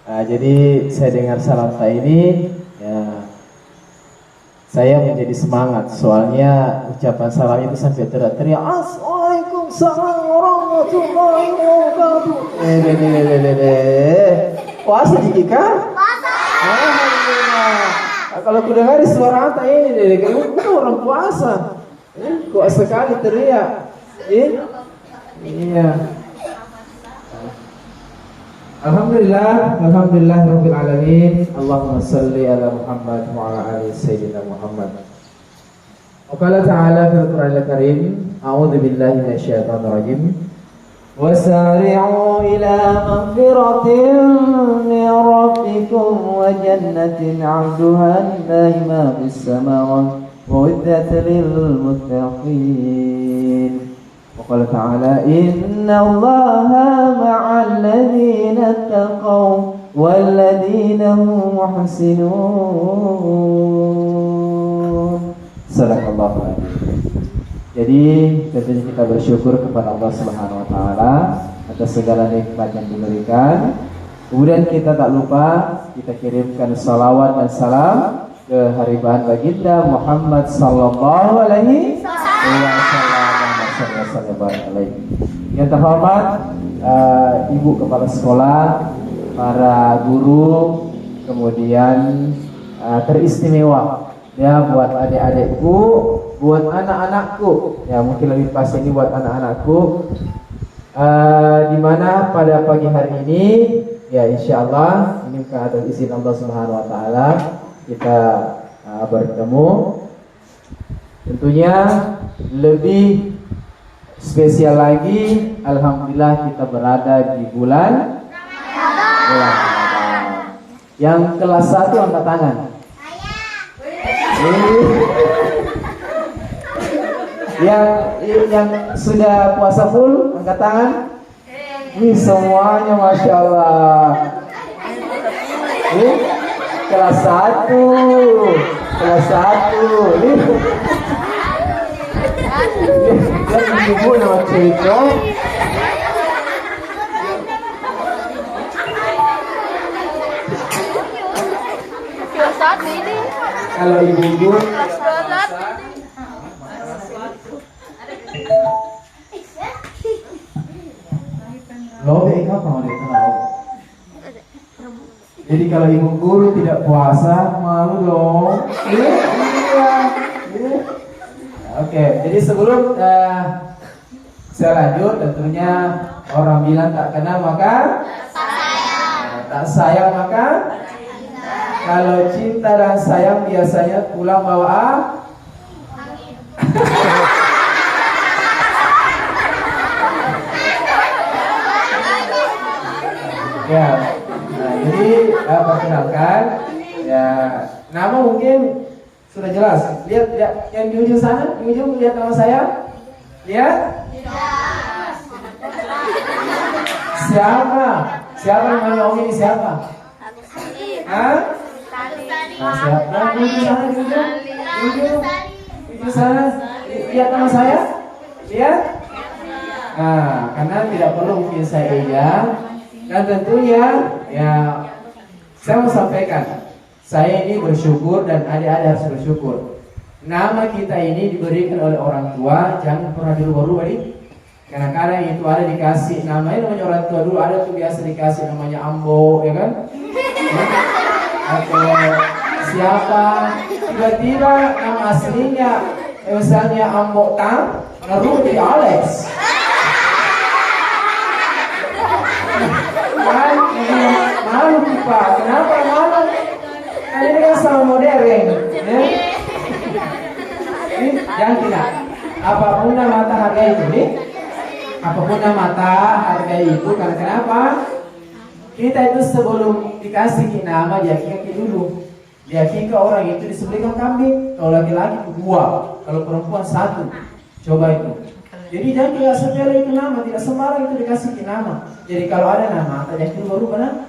Jadi saya dengar salam ini, ya, saya menjadi semangat. Soalnya ucapan salam itu sampai teriak-teriak, Assalamualaikum warahmatullahi wabarakatuh. Puasa jika? Puasa. Alhamdulillah. Nah, kalau ku dengar suara anta ini, kayak orang puasa. Kok sekali teriak? Iya. Alhamdulillah rabbil alamin. Allahumma salli ala Muhammad wa ala ali sayyidina Muhammad. Wa qala ta'ala fil Qur'anil Karim, a'udzu billahi minasyaitonir rajim. Wasari'u ila maghfiratin min rabbikum wa jannatin 'arduha ma fis samawati wa 'iddat lil muttaqin. وقال تعالى إن الله مع الذين اتقوا والذين هم محسنون. Sadaqallahu alaihi. Jadi tentunya kita bersyukur kepada Allah Subhanahu wa taala atas segala nikmat yang diberikan. Kemudian kita tak lupa kita kirimkan salawat dan salam ke haribahan baginda Muhammad sallallahu alaihi wasallam. Yang terhormat Ibu Kepala Sekolah, para guru, kemudian teristimewa ya buat adik-adikku, buat anak-anakku, ya mungkin lebih pas ini buat anak-anakku, di mana pada pagi hari ini ya insyaallah ini atas izin Allah Subhanahu wa taala kita bertemu. Tentunya lebih spesial lagi, alhamdulillah kita berada di bulan Ramadan. Yang kelas 1 angkat tangan. Yang sudah puasa full angkat tangan. Ini semuanya masya Allah. Kelas 1. Ini ibu nama cerita. Kalau ibu lobe apa mau tahu? Jadi kalau ibu guru tidak puasa malu dong. Iya. Oke, jadi sebelum saya lanjut, tentunya orang bilang tak kenal maka tak sayang maka kalau cinta dan sayang biasanya pulang bawa ya. Nah, jadi perkenalkan ya, nama mungkin sudah jelas. Lihat yang di ujung sana, di ujung lihat nama saya. Lihat? Siapa yang namanya Om ini siapa? Hah? Nah, siapa? Di ujung sana, di ujung sana. Lihat nama saya? Lihat? Nah, karena tidak perlu mungkin saya iya. Dan tentunya ya saya mau sampaikan, saya ini bersyukur dan adik-adik harus bersyukur. Nama kita ini diberikan oleh orang tua, jangan pernah dirubah-rubah nih. Kadang-kadang itu ada dikasih namanya orang tua dulu, ada tuh biasa dikasih namanya Ambo, ya kan? Atau siapa? Tiba-tiba nama aslinya, misalnya Ambo Tang, lalu jadi Alex. Malu Pak, kenapa malu? Ini kan sama modern, ya? Jangan tidak. Apapun mata hargai itu, nih. Apapun mata hargai itu, karena kenapa? Kita itu sebelum dikasih nama diakikkan dulu. Diakikkan orang itu disembelihkan kambing. Kalau laki-laki 2, kalau perempuan 1. Coba itu. Jadi jangan tidak sepele itu nama, tidak sembarang itu dikasih nama. Jadi kalau ada nama, yakin berubah, nah?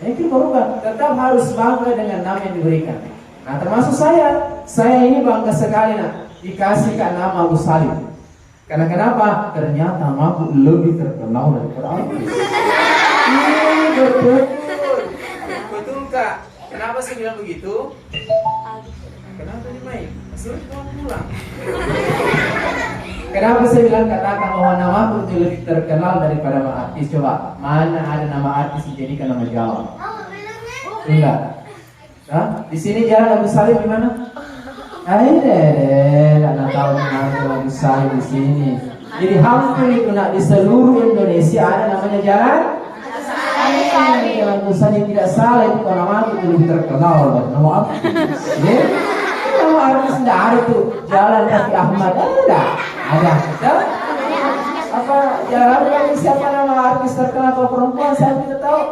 Yakin berubah. Tetap harus bangga dengan nama yang diberikan. Nah, termasuk saya ini bangga sekali, nah, dikasihkan nama Abu Salim. Karena kenapa? Ternyata namaku lebih terkenal daripada Agus. Betul. suka. Kenapa saya bilang begitu? Kenapa dimain? Suruh pulang. Kenapa saya bilang katakan bahwa namaku itu lebih terkenal daripada nama artis? Coba, mana ada nama artis dijadikan nama Jawa? Enggak. Nah, di sini jalan Agus Salim di mana? Nggak tahu nama Agus Salim di sini. Jadi hampir itu nak di seluruh Indonesia ada namanya jalan Agus Salim. Tidak salah itu kalau nama itu lebih terkenal. Nama apa? Nama artis tidak ada tuh. Jalan Raffi Ahmad ada. Apa jalan siapa nama artis terkenal kalau perempuan saya tidak tahu.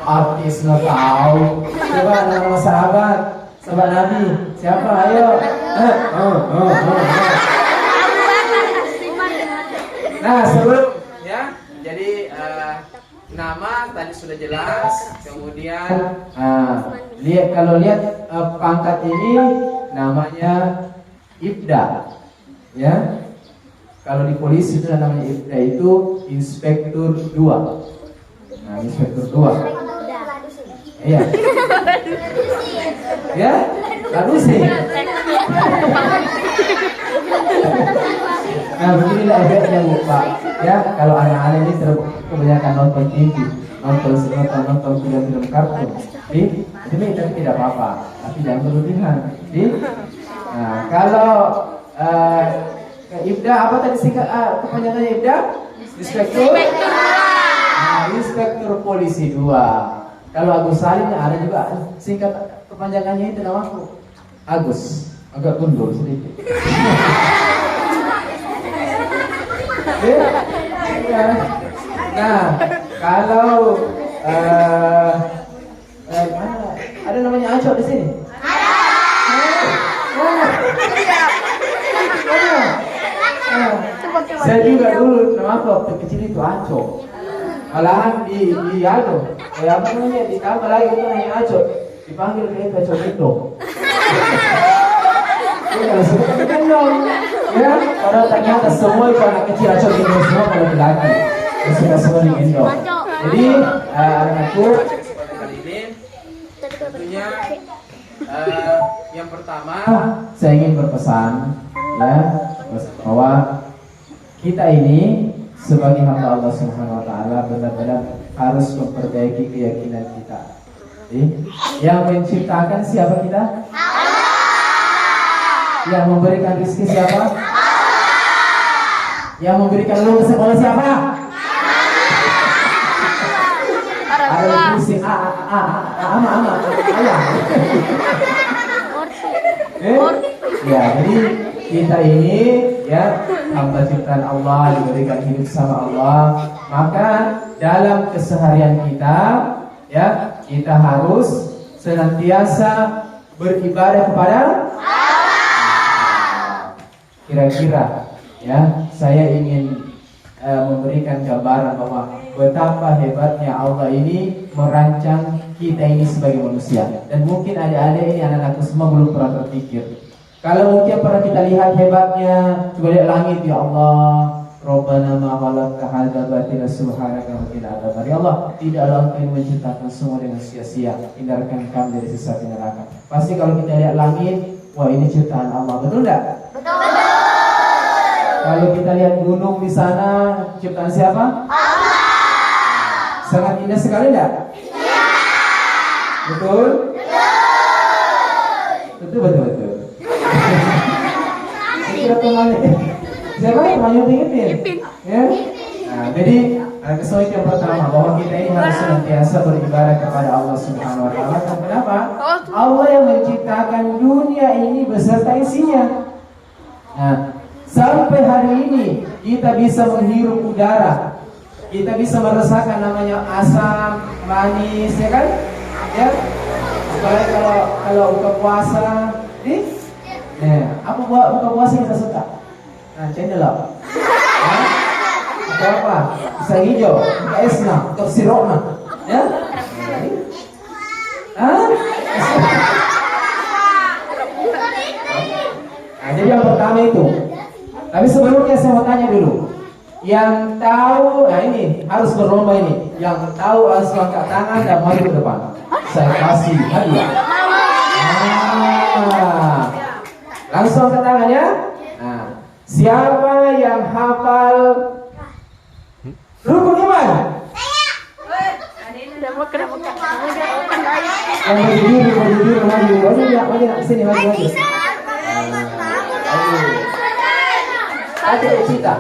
Artis nggak tahu. Coba nama sahabat Nabi siapa? Ayo. Nah sebelum ya, jadi nama tadi sudah jelas. Kemudian kalau lihat pangkat ini namanya Ibda, ya. Kalau di polisi itu namanya Ibda itu Inspektur 2. Nah, Inspektur 2. Iya. Ya, lalu sih. Nah, beginilah efeknya Pak. Ya, kalau anak-anak ini kebanyakan nonton TV, nonton film-film kartun. Tapi tidak apa-apa, tapi jangan berlebihan. Nah, kalau Ibda apa tadi singkat kepanjangannya Ibda? Inspektur. Nah, Inspektur Polisi 2. Kalau Agus Salim ada juga singkat kepanjangannya itu namaku Agus, agak gundul sedikit. Nah, kalau ada namanya Acok di sini? Saya juga dulu namaku waktu kecil itu Acok. Malahan di apa namanya ditambah lagi itu namanya Acok, dipanggil ke Acok itu. Kalau suka gendong, ya, padahal ternyata semua itu anak kecil Acok gendong semua pada laki, suka semua digendong. Jadi anakku kali ini tentunya yang pertama saya ingin berpesan ya bahwa kita ini sebagai hamba Allah Subhanahu wa taala benar-benar harus memperbaiki keyakinan kita. Yang menciptakan siapa kita? Allah. Yang memberikan rezeki siapa? Allah. Yang memberikan lu ke sekolah siapa? Allah. Ada pusing ama ayah. Ya, jadi kita ini ya hamba ciptaan Allah, diberikan hidup sama Allah. Maka dalam keseharian kita ya kita harus senantiasa beribadah kepada Allah. Kira-kira ya saya ingin memberikan gambaran bahwa betapa hebatnya Allah ini merancang kita ini sebagai manusia. Dan mungkin adik-adik ini anak-anakku semua belum pernah terpikir. Kalau mungkin pernah kita lihat hebatnya, coba lihat langit, ya Allah, Rabbana ma khalaqta hadza batila subhanaka wa qina adzaban. Ya Allah, tidaklah Engkau menciptakan semua dengan sia-sia. Hindarkan kami dari siksa neraka. Pasti kalau kita lihat langit, wah ini ciptaan Allah, betul enggak? Betul. Kalau kita lihat gunung di sana, ciptaan siapa? Allah. Sangat indah sekali enggak? Iya. Betul? Betul. Siapa yang paling Ipin? Ya. Nah, jadi kesuai yang pertama bahwa kita ini harus senantiasa beribadah kepada Allah Subhanahu wa taala. Kenapa? Allah yang menciptakan dunia ini beserta isinya. Nah, sampai hari ini kita bisa menghirup udara. Kita bisa merasakan namanya asam, manis, ya kan? Ya. Apalagi kalau buka puasa, apa buka puasa kita suka? Nah, cendol. Atau apa? Bisa hijau, bisa esna, atau sirokna, ya? Nah, jadi yang pertama itu. Tapi sebelumnya saya mau tanya dulu. Yang tahu, nah ini harus berlomba ini. Yang tahu harus angkat tangan dan maju ke depan. Saya kasih hadiah. Langsung angkat tangan ya. Nah, siapa yang hafal rukun iman? Yang berdiri maju. Maju sini maju. Ada cita.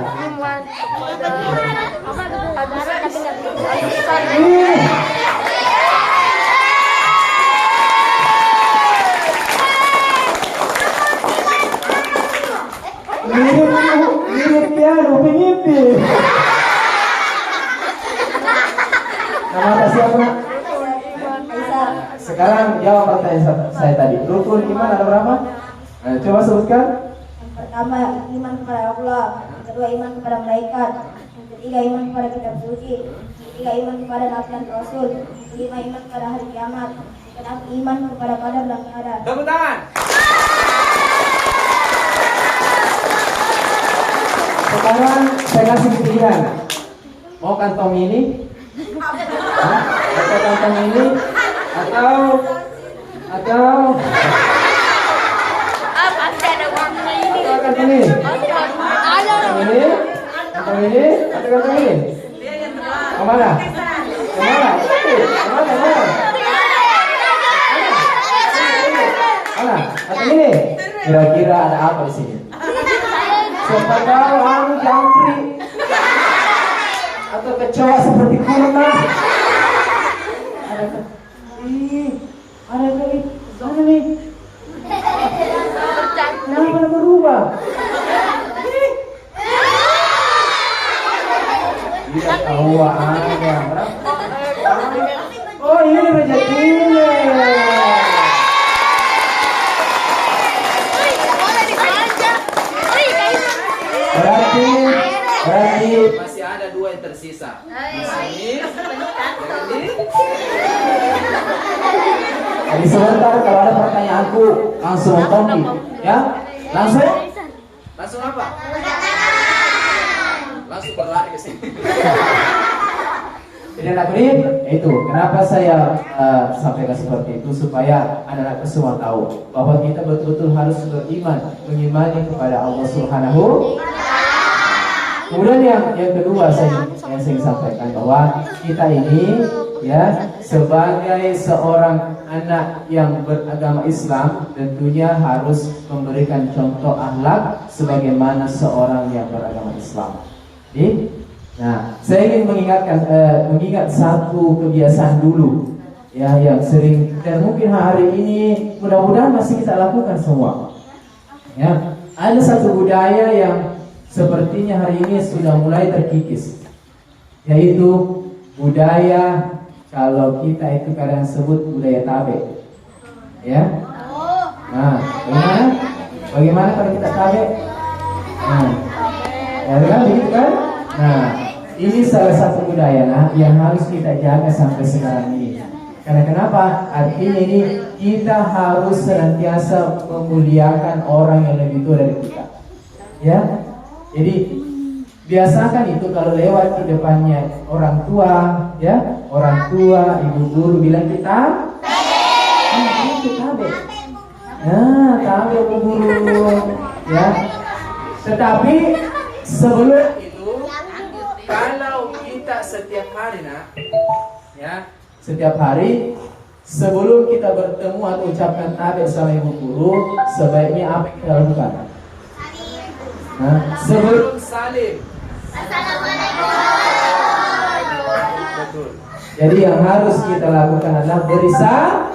Mirip piano, pengintip. Nama siapa? Sekarang jawab pertanyaan saya tadi. Rukun iman ada berapa? Coba sebutkan. Pertama, iman kepada Allah. Kedua, iman kepada malaikat. Ketiga, iman kepada kitab suci. Ketiga, iman kepada nabi dan rasul. Kelima, iman kepada hari kiamat. Keenam, iman kepada qadar dan qadar. Tepuk tangan. Sekarang saya kasih pilihan. Mau kantong ini? Atau kantong ini? Atau kantong ini? Ini? Kantong ini? Atau kantong ini? Kemana? Kemana? Mana? Kantong ini? Kira-kira ada apa di sini? Siapa tahu anu jangkrik atau kecoa seperti kurma. Ada kali mana nih? Kenapa berubah? Tidak tahu ada. Oh ini rezekinya. Berarti masih ada dua yang tersisa. Jadi sebentar kalau ada pertanyaanku langsung Tommy, ya? Langsung apa? Langsung berlari ke sini. Jadi anak ini itu kenapa saya sampaikan seperti itu supaya anak-anak semua tahu bahwa kita betul-betul harus beriman, mengimani kepada Allah Subhanahu. Kemudian yang kedua saya ingin sampaikan bahwa kita ini ya sebagai seorang anak yang beragama Islam tentunya harus memberikan contoh akhlak sebagaimana seorang yang beragama Islam. Nah, saya ingin mengingat satu kebiasaan dulu ya yang sering dan mungkin hari ini mudah-mudahan masih kita lakukan semua. Ya, ada satu budaya yang sepertinya hari ini sudah mulai terkikis, yaitu budaya kalau kita itu kadang sebut budaya tabe, ya. Nah, bagaimana kalau kita tabe? Nah, ya kan begitu kan? Nah, ini salah satu budaya yang harus kita jaga sampai sekarang ini. Karena kenapa? Artinya ini kita harus senantiasa memuliakan orang yang lebih tua dari kita, ya. Jadi biasakan itu kalau lewat di depannya orang tua, ya, orang tua, ibu guru bilang kita itu tabe. Nah, tabe ibu guru, ya. Tetapi sebelum itu, kalau kita setiap hari, ya, setiap hari sebelum kita bertemu atau ucapkan tabe sama ibu guru, sebaiknya apa yang kita lakukan? Sebelum salim, assalamualaikum. Betul. Jadi yang harus kita lakukan adalah beri salam.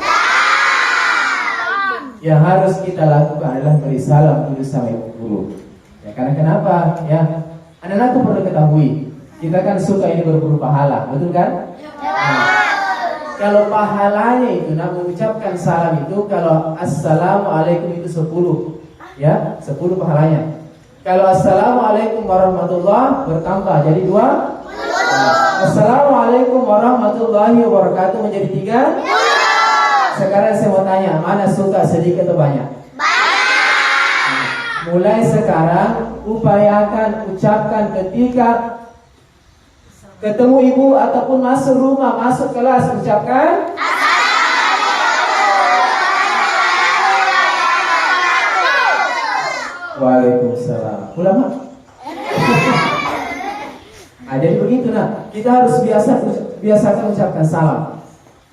Yang harus kita lakukan adalah beri salam dulu sama ibu guru. Ya, karena kenapa? Ya, anak-anakku perlu ketahui, kita kan suka ini berburu pahala, betul kan? Kalau pahalanya itu, mengucapkan salam itu, kalau assalamualaikum itu 10, ya, 10 pahalanya. Kalau assalamualaikum warahmatullah bertambah jadi 2. Assalamualaikum warahmatullahi wabarakatuh menjadi 3. Sekarang saya mau tanya, mana suka sedikit atau banyak? mulai sekarang upayakan ucapkan ketika ketemu ibu ataupun masuk rumah, masuk kelas, ucapkan Waalaikumsalam. Ulama. Jadi begitu kita harus biasakan ucapkan salam.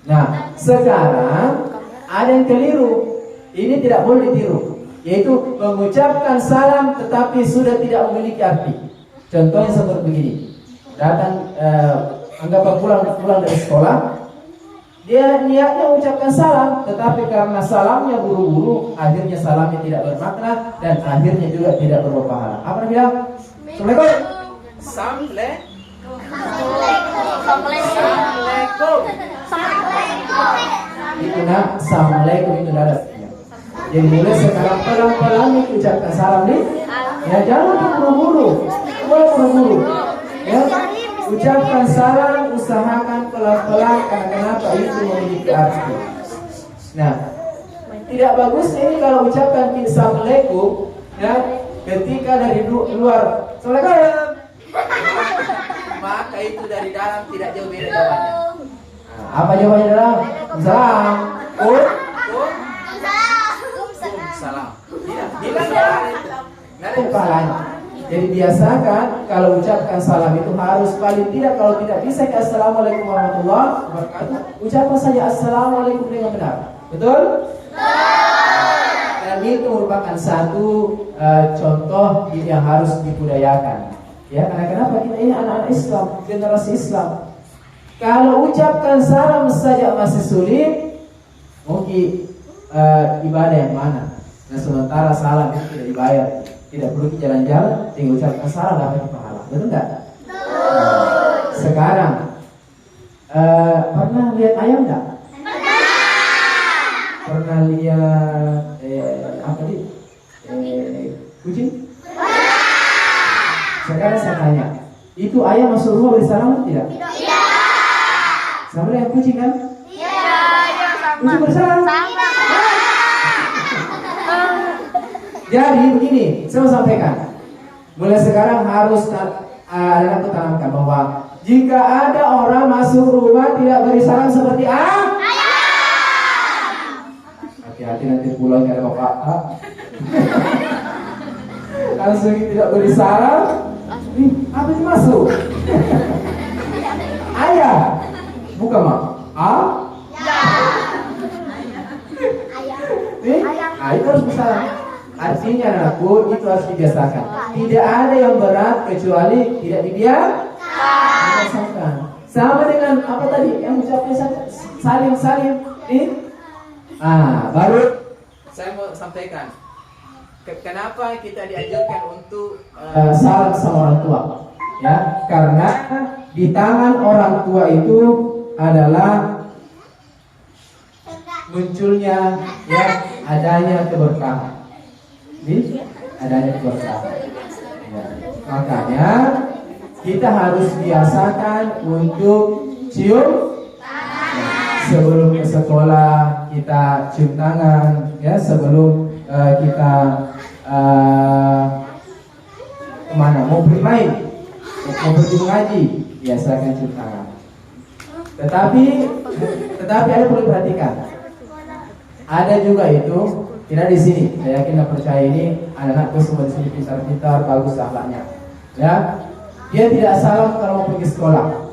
Nah, sekarang ada yang keliru. Ini tidak boleh ditiru, yaitu mengucapkan salam tetapi sudah tidak memiliki arti. Contohnya seperti begini. Datang anggap pulang dari sekolah, dia niatnya mengucapkan salam, tetapi karena salamnya buru-buru, akhirnya salamnya tidak bermakna dan akhirnya juga tidak berpahala. Apa dia bilang? Assalamualaikum. Itu assalamualaikum itu darat. Jadi mulai sekarang pelan-pelan ucapkan salam nih. Ya jangan buru-buru, Ya, ucapkan salam, usahakan pelan-pelan karena kenapa itu memiliki arti. Nah, tidak bagus ini kalau ucapkan assalamualaikum ya ketika dari luar assalamualaikum. Maka itu dari dalam tidak jauh beda jawabannya. Nah, apa jawabannya dalam? Salam. Salam. Tidak. Jadi biasakan kalau ucapkan salam itu harus paling tidak kalau tidak bisa ke assalamualaikum warahmatullahi wabarakatuh, ucapkan saja assalamualaikum dengan benar. Betul? Dan itu merupakan satu contoh yang harus dibudayakan. Ya, karena kenapa kita ini anak-anak Islam, generasi Islam. Kalau ucapkan salam saja masih sulit, mungkin ibadah yang mana? Nah, sementara salam itu tidak dibayar, tidak perlu jalan-jalan, tinggal ucapkan salam dapat pahala. Betul enggak? Sekarang pernah lihat ayam enggak? Pernah lihat apa nih? Kucing? Sekarang saya tanya, itu ayam masuk rumah beri salam tidak? Tidak. Sama dengan kucing kan? Iya. Kucing bersalam? Sama. Jadi begini, saya mau sampaikan. Mulai sekarang harus aku tanamkan bahwa jika ada orang masuk rumah tidak beri salam seperti ayam. Hati-hati nanti pulang ada bapak. Langsung tidak beri salam. Apa itu masuk? Ayah, bukan mak? Itu harus bersalam. Artinya anakku itu harus dibiasakan. Tidak ada yang berat kecuali tidak dibiasakan. Sama dengan apa tadi yang ucapnya salim. Baru saya mau sampaikan. Kenapa kita diajarkan untuk salam sama orang tua? Ya, karena di tangan orang tua itu adalah munculnya ya adanya keberkahan. Adanya keberkahan. Ya. Makanya kita harus biasakan untuk cium sebelum ke sekolah kita cium tangan ya sebelum kita kemana mau bermain mau pergi mengaji biasakan cium tangan. Tetapi ada perlu perhatikan. Ada juga itu tidak di sini. Saya yakin dan percaya ini anak-anakku semua di sini pintar-pintar, bagus akhlaknya. Ya, dia tidak salam kalau mau pergi sekolah.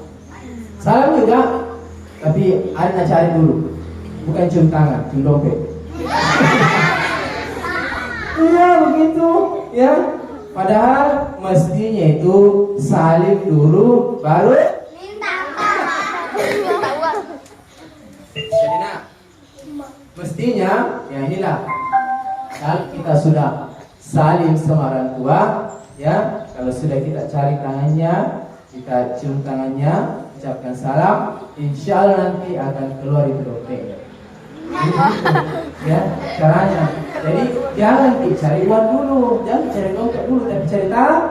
Salam juga, tapi ada cari dulu. Bukan cium tangan, cium dompet. Iya begitu, ya. Padahal mestinya itu salim dulu, baru minta uang. Jadi mestinya, ya inilah. Kalau kita sudah salim sama orang tua, ya, kalau sudah kita cari tangannya, kita cium tangannya, ucapkan salam, insya Allah nanti akan keluar itu dompet. Ya, caranya. Jadi jangan cari uang dulu, jangan cari dompet dulu, tapi cari tangan.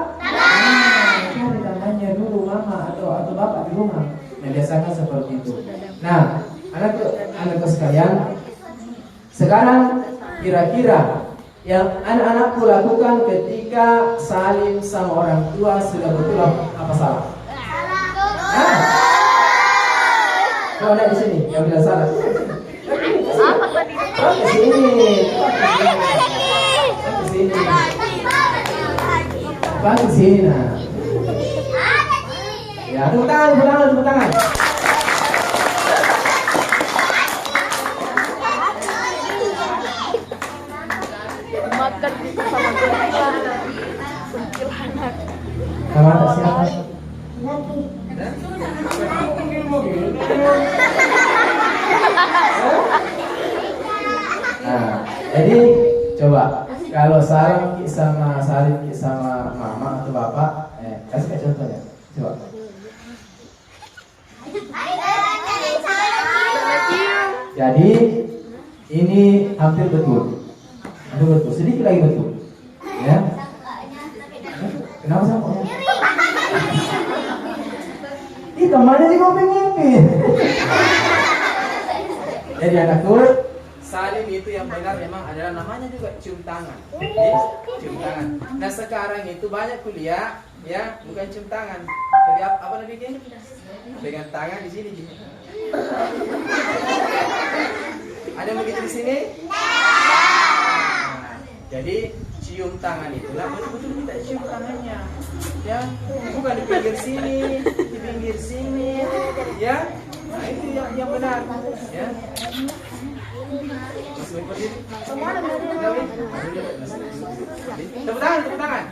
Cari tangannya dulu, mama atau bapak di rumah. Nah, biasakan seperti itu. Nah, anakku sekalian, sekarang kira-kira yang anak-anakku lakukan ketika salim sama orang tua sudah betul apa salah? Hah? Kalau ada di sini yang bilang salah. Apa tadi? Ke sini. Ke sini. Bang ke sini nah. Ya, tepuk tangan. Makan sama kuntilanak. Nama anak siapa? Nanti Nah, jadi coba kalau Salim sama mama atau bapak, kasih contohnya. Coba. Jadi ini hampir betul. Sedikit lagi betul. Ya. Kenapa sama? Kita mana di ngopi-ngopi. Jadi anakku, salim itu yang benar memang adalah namanya juga cium tangan. Cium tangan. Nah sekarang itu banyak kuliah, ya bukan cium tangan. Tapi apa namanya? Pegang tangan di sini. Ada yang begitu di sini? Nah, jadi cium tangan itulah betul-betul kita cium tangannya, ya bukan di pinggir sini, ya. Nah itu yang benar, ya. Semua tepuk tangan.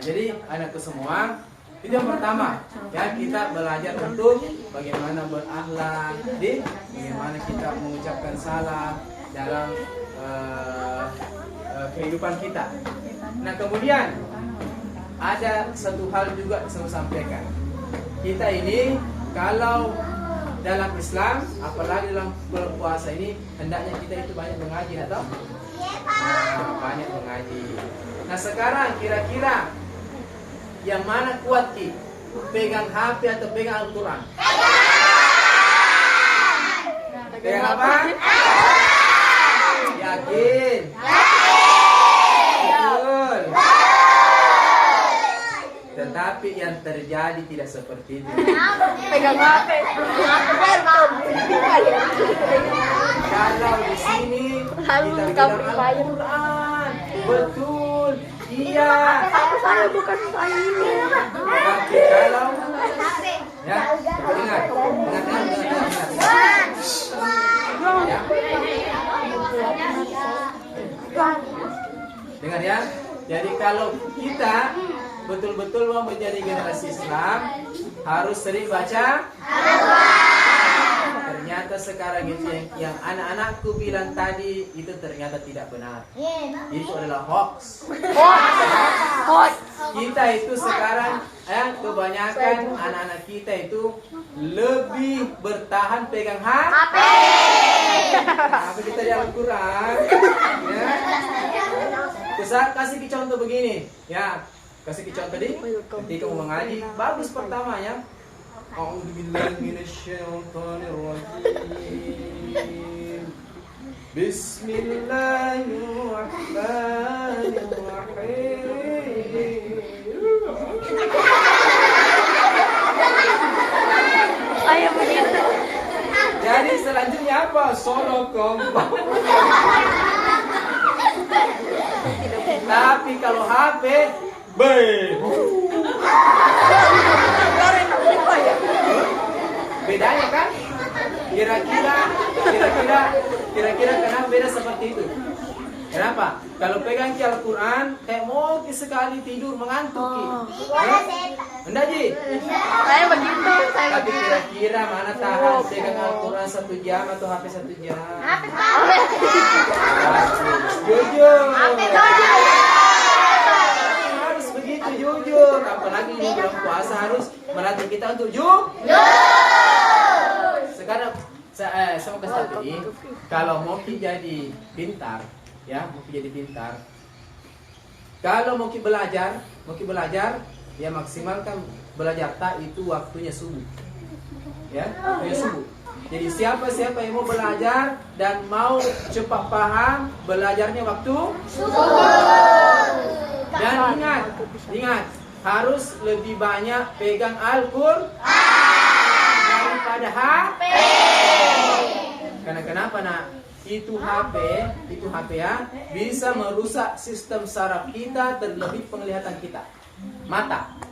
Jadi anakku semua, itu yang pertama, ya kita belajar untuk bagaimana berakhlak, bagaimana kita mengucapkan salam dalam kehidupan kita. Nah kemudian ada satu hal juga saya sampaikan. Kita ini kalau dalam Islam, apalagi dalam bulan puasa ini, hendaknya kita itu banyak mengaji atau banyak mengaji. Nah sekarang kira-kira yang mana kuat Ki? Pegang HP atau pegang Al-Quran? Pegang apa? Yakin? Betul. Tetapi yang terjadi tidak seperti itu. Pegang HP. Kalau di sini kita pegang Al-Quran, betul, iya. Saya bukan saya ini. Tapi kalau ya, ingat. Ya. Dengar ya. Jadi kalau kita betul-betul mau menjadi generasi Islam, harus sering baca Al-Quran. Ternyata sekarang itu yang anak-anakku bilang tadi itu ternyata tidak benar. Itu adalah hoax. Kita itu sekarang kebanyakan anak-anak kita itu lebih bertahan pegang HP. Apa kita di Al-Quran? Ya. Kasih contoh begini, ya. Kasih contoh tadi ketika mau mengaji, bagus pertamanya. A'udzubillahi minasyaitonirrajim. Bismillahirrahmanirrahim. Saya begitu. Jadi selanjutnya apa? Solo kompak. Tapi kalau HP, bedanya kan? Kira-kira kenapa beda seperti itu? Kenapa? Kalau pegang Al-Quran, kayak mau sekali tidur mengantuk. Enggak Ji? Saya begitu. Tapi kira-kira mana tahan pegang Al-Quran 1 jam atau HP 1 jam? Jujur. Harus begitu jujur. Apalagi di bulan puasa harus melatih kita untuk jujur. Sekarang saya mau kasih tahu ini, kalau mau jadi pintar, ya mau jadi pintar. Kalau mau belajar, ya maksimalkan belajar tak itu waktunya subuh. Ya, waktu yang subuh. Jadi siapa-siapa yang mau belajar dan mau cepat paham, belajarnya waktu subuh. Dan ingat, harus lebih banyak pegang Al-Qur'an daripada HP. Karena kenapa nak? Itu HP ya, bisa merusak sistem saraf kita, terlebih penglihatan kita, mata.